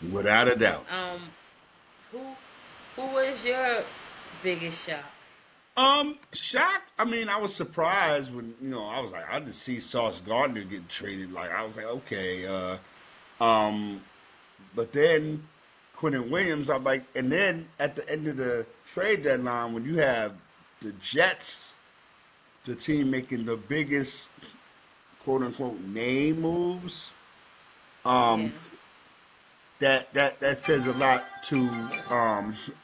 without a doubt. Um, who who was your biggest shock? Shocked. I mean, I was surprised when I was like, I didn't see Sauce Gardner get traded. Like, I was like, okay. Um, but then Quentin Williams, I'm like, and then at the end of the trade deadline, when you have the Jets, the team making the biggest quote unquote name moves, um, Yeah. that says a lot to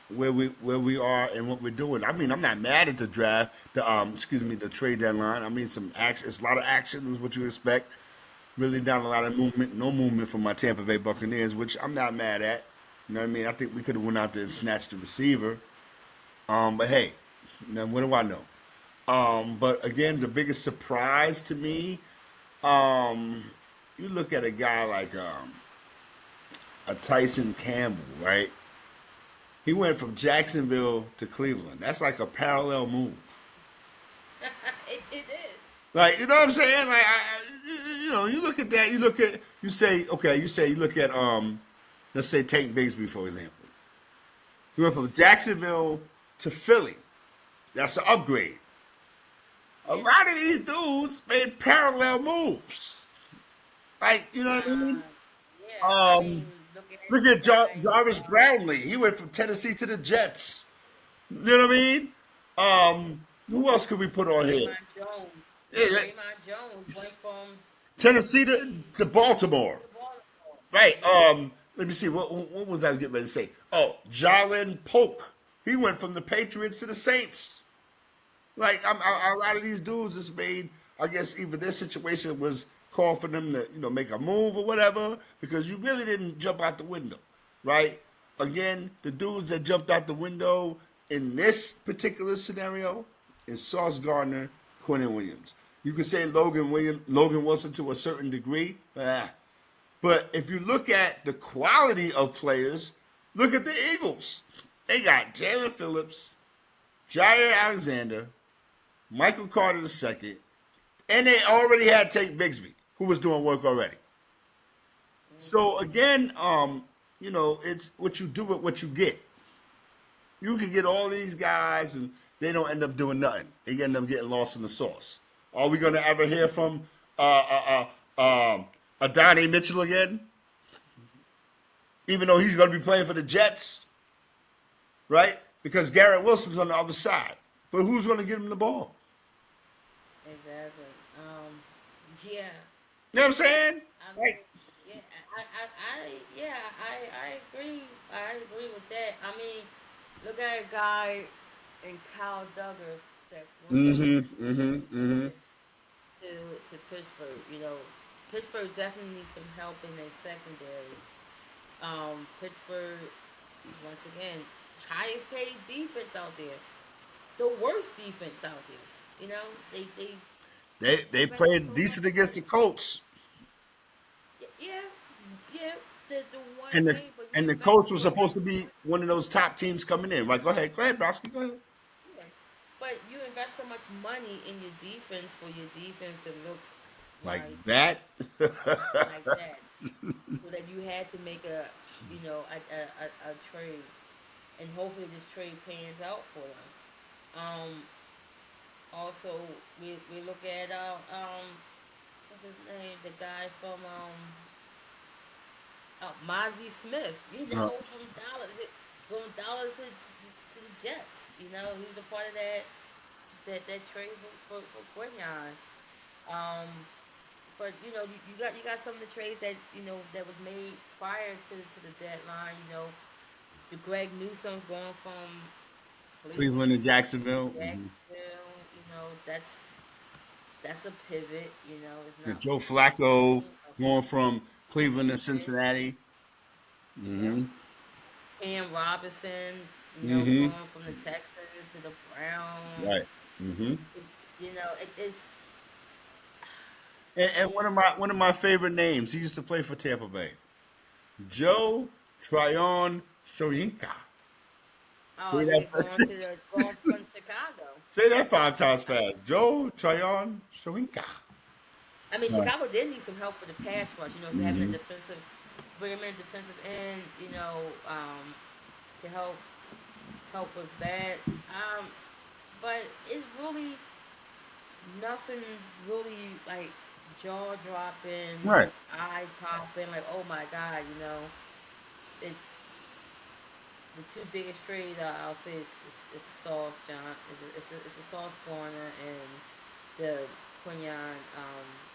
where we are and what we're doing. I mean, I'm not mad at the draft, the trade deadline. I mean, some action. It's a lot of action is what you expect. Really not a lot of movement. No movement from my Tampa Bay Buccaneers, which I'm not mad at. You know what I mean? I think we could have went out there and snatched the receiver. But hey, now what do I know? But again, the biggest surprise to me, um, you look at a guy like a Tyson Campbell, right? He went from Jacksonville to Cleveland. That's like a parallel move. It is. Like, you know what I'm saying? Like, you look at that. You say, okay. You look at let's say Tank Bigsby for example. He went from Jacksonville to Philly. That's an upgrade. A Yeah. lot of these dudes made parallel moves. Like, you know what I mean? Uh, yeah. I Um, mean, look at Look the at guy. Jarvis Brownlee. He went from Tennessee to the Jets. You know what I mean? Who else could we put on here? Draymond Jones. Yeah, yeah. Draymond Jones went from Tennessee Tennessee to Baltimore. to Baltimore. Right. Yeah. Let me see. What was I getting ready to say? Oh, Jalen Polk. He went from the Patriots to the Saints. Like, a lot of these dudes just made. I guess either their situation was called for them to make a move or whatever because you really didn't jump out the window, right? Again, the dudes that jumped out the window in this particular scenario is Sauce Gardner, Quentin Williams. You could say Logan Wilson to a certain degree. But if you look at the quality of players, look at the Eagles. They got Jalen Phillips, Jair Alexander, Michael Carter II, and they already had Tate Bigsby, who was doing work already. So again, it's what you do with what you get. You can get all these guys, and they don't end up doing nothing. They end up getting lost in the sauce. Are we going to ever hear from Adonai Mitchell again? Even though he's going to be playing for the Jets, right? Because Garrett Wilson's on the other side. But who's going to get him the ball? Exactly. Yeah. You know what I'm saying? I mean, Like, yeah. Yeah. I agree. I agree with that. I mean, look at a guy in Kyle Duggar that went from Patriots to Pittsburgh. Pittsburgh definitely needs some help in their secondary. Pittsburgh, once again, highest paid defense out there, the worst defense out there. They they invest played so much decent against the money. Colts, Yeah, yeah, the one and the game, but you and the invest Colts so was much supposed to be money. one of those top teams coming in. Right? Go ahead, Browski, go ahead. Yeah, but you invest so much money in your defense for your defense to look Like like that. like that, so that you had to make a trade, and hopefully this trade pans out for them. Um, Also, we look at what's his name, the guy from Mozzie Smith. Uh, From Dallas to the Jets. He was a part of that trade for Quinion. Um, but you got some of the trades that was made prior to the deadline. The Greg Newsome's going from Cleveland and Cleveland to Jacksonville. Jacksonville. That's a pivot. It's And not Joe what you're Flacco thinking. going from A Cleveland to pivot. Cincinnati. Yep. hmm Cam Robinson. hmm Going from the Texans to the Browns. Right. hmm It's And it, one of my favorite names. He used to play for Tampa Bay. Joe Tryon Shoyinka. oh Say yeah, that. going from Chicago. Say that 5 times fast. Joe Tryon Shoyinka. I mean, Right. Chicago did need some help for the pass rush. So having a defensive bring him in defensive end, to help with that. Um, but it's really nothing really like jaw dropping, Right. eyes popping, like oh my god, it the two biggest trades I'll say is the Sauce John is the Sauce Garner and the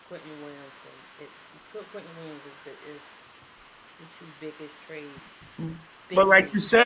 Quentin Williamson. Quentin Williams is the two biggest trades, big But like you money. said,